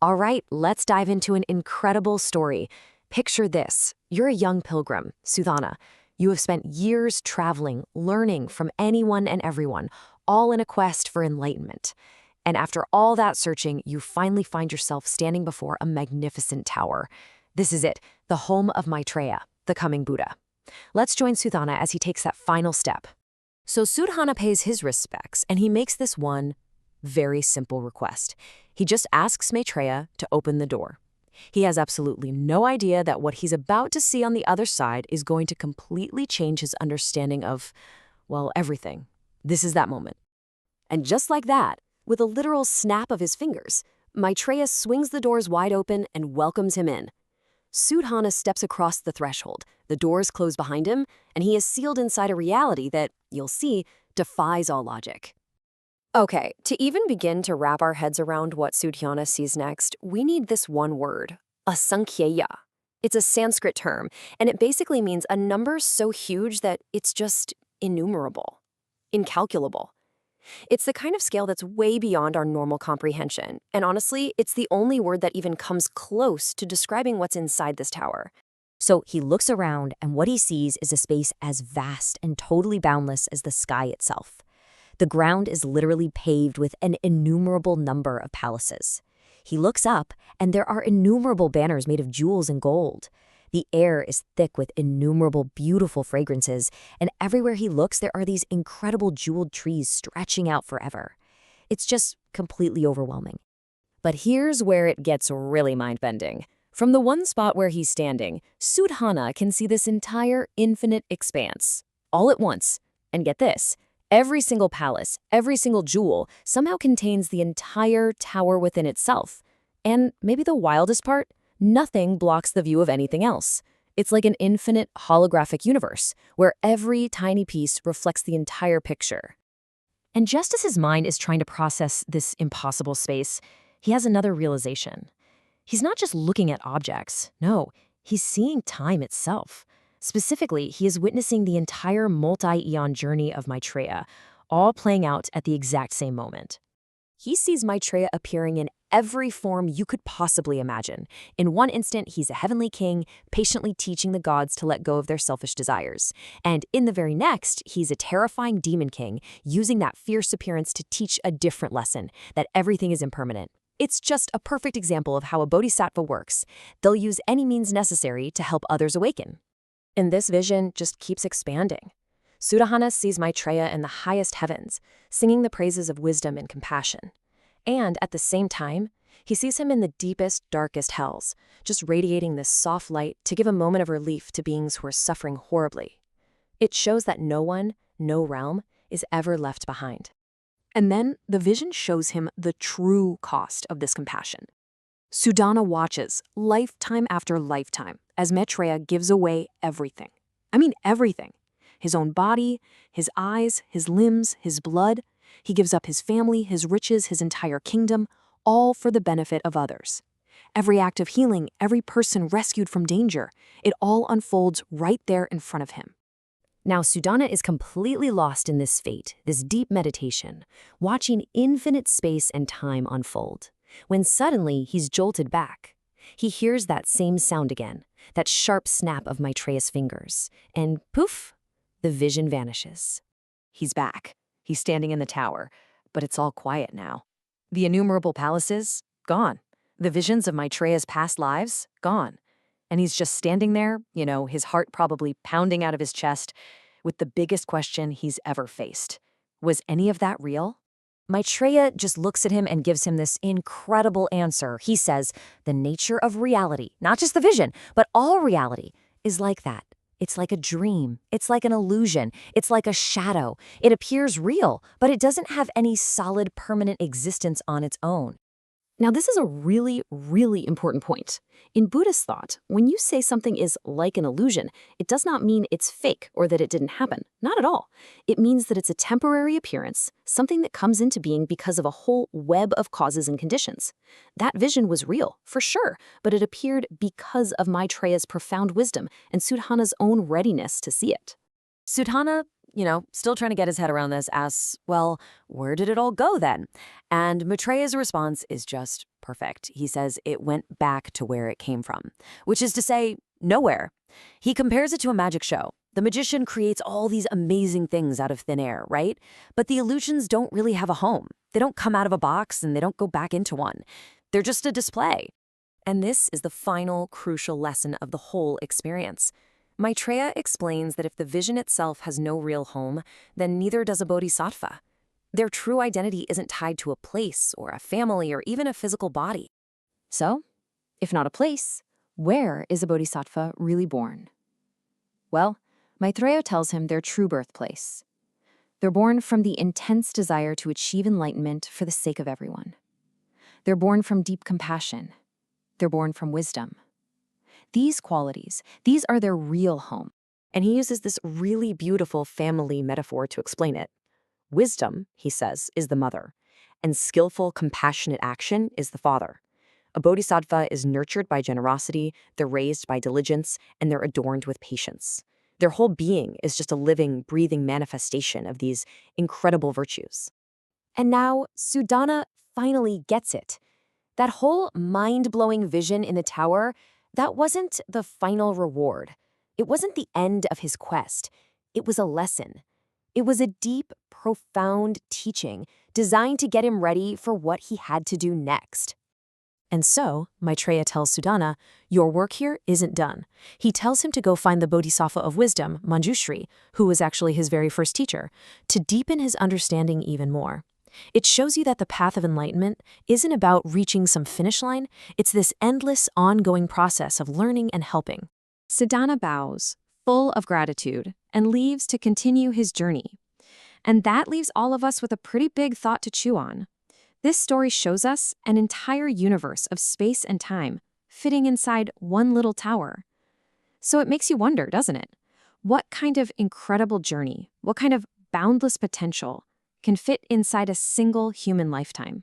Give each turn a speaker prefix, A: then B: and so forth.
A: All right, let's dive into an incredible story. Picture this. You're a young pilgrim, Sudhana. You have spent years traveling, learning from anyone and everyone, all in a quest for enlightenment. And after all that searching, you finally find yourself standing before a magnificent tower. This is it, the home of Maitreya, the coming Buddha. Let's join Sudhana as he takes that final step. So Sudhana pays his respects, and he makes this one very simple request. He just asks Maitreya to open the door. He has absolutely no idea that what he's about to see on the other side is going to completely change his understanding of, well, everything. This is that moment. And just like that, with a literal snap of his fingers, Maitreya swings the doors wide open and welcomes him in. Sudhana steps across the threshold, the doors close behind him, and he is sealed inside a reality that, you'll see, defies all logic. Okay, to even begin to wrap our heads around what Sudhana sees next, we need this one word, asankhyeya. It's a Sanskrit term, and it basically means a number so huge that it's just innumerable, incalculable. It's the kind of scale that's way beyond our normal comprehension, and honestly, it's the only word that even comes close to describing what's inside this tower. So he looks around, and what he sees is a space as vast and totally boundless as the sky itself. The ground is literally paved with an innumerable number of palaces. He looks up, and there are innumerable banners made of jewels and gold. The air is thick with innumerable beautiful fragrances, and everywhere he looks there are these incredible jeweled trees stretching out forever. It's just completely overwhelming. But here's where it gets really mind-bending. From the one spot where he's standing, Sudhana can see this entire infinite expanse, all at once. And get this. Every single palace, every single jewel, somehow contains the entire tower within itself. And maybe the wildest part, nothing blocks the view of anything else. It's like an infinite holographic universe, where every tiny piece reflects the entire picture. And just as his mind is trying to process this impossible space, he has another realization. He's not just looking at objects, no, he's seeing time itself. Specifically, he is witnessing the entire multi-eon journey of Maitreya, all playing out at the exact same moment. He sees Maitreya appearing in every form you could possibly imagine. In one instant, he's a heavenly king, patiently teaching the gods to let go of their selfish desires. And in the very next, he's a terrifying demon king, using that fierce appearance to teach a different lesson, that everything is impermanent. It's just a perfect example of how a bodhisattva works. They'll use any means necessary to help others awaken. And this vision just keeps expanding. Sudhana sees Maitreya in the highest heavens, singing the praises of wisdom and compassion. And at the same time, he sees him in the deepest, darkest hells, just radiating this soft light to give a moment of relief to beings who are suffering horribly. It shows that no one, no realm, is ever left behind. And then the vision shows him the true cost of this compassion. Sudhana watches, lifetime after lifetime, as Maitreya gives away everything. I mean everything. His own body, his eyes, his limbs, his blood. He gives up his family, his riches, his entire kingdom, all for the benefit of others. Every act of healing, every person rescued from danger, it all unfolds right there in front of him. Now Sudhana is completely lost in this fate, this deep meditation, watching infinite space and time unfold. When suddenly he's jolted back. He hears that same sound again, that sharp snap of Maitreya's fingers, and poof, the vision vanishes. He's back. He's standing in the tower, but it's all quiet now. The innumerable palaces, gone. The visions of Maitreya's past lives, gone. And he's just standing there, his heart probably pounding out of his chest, with the biggest question he's ever faced. Was any of that real? Maitreya just looks at him and gives him this incredible answer. He says, the nature of reality, not just the vision, but all reality, is like that. It's like a dream. It's like an illusion. It's like a shadow. It appears real, but it doesn't have any solid, permanent existence on its own. Now, this is a really, really important point. In Buddhist thought, when you say something is like an illusion, it does not mean it's fake or that it didn't happen. Not at all. It means that it's a temporary appearance, something that comes into being because of a whole web of causes and conditions. That vision was real, for sure, but it appeared because of Maitreya's profound wisdom and Sudhana's own readiness to see it. Sudhana still trying to get his head around this, asks, well, where did it all go then? And Maitreya's response is just perfect. He says it went back to where it came from, which is to say, nowhere. He compares it to a magic show. The magician creates all these amazing things out of thin air, right? But the illusions don't really have a home. They don't come out of a box and they don't go back into one. They're just a display. And this is the final crucial lesson of the whole experience. Maitreya explains that if the vision itself has no real home, then neither does a bodhisattva. Their true identity isn't tied to a place or a family or even a physical body. So, if not a place, where is a bodhisattva really born? Well, Maitreya tells him their true birthplace. They're born from the intense desire to achieve enlightenment for the sake of everyone. They're born from deep compassion. They're born from wisdom. These qualities, these are their real home. And he uses this really beautiful family metaphor to explain it. Wisdom, he says, is the mother, and skillful, compassionate action is the father. A bodhisattva is nurtured by generosity, they're raised by diligence, and they're adorned with patience. Their whole being is just a living, breathing manifestation of these incredible virtues. And now, Sudana finally gets it. That whole mind-blowing vision in the tower, that wasn't the final reward. It wasn't the end of his quest. It was a lesson. It was a deep, profound teaching designed to get him ready for what he had to do next. And so, Maitreya tells Sudana, your work here isn't done. He tells him to go find the Bodhisattva of wisdom, Manjushri, who was actually his very first teacher, to deepen his understanding even more. It shows you that the path of enlightenment isn't about reaching some finish line, it's this endless, ongoing process of learning and helping. Sudana bows, full of gratitude, and leaves to continue his journey. And that leaves all of us with a pretty big thought to chew on. This story shows us an entire universe of space and time fitting inside one little tower. So it makes you wonder, doesn't it? What kind of incredible journey, what kind of boundless potential can fit inside a single human lifetime?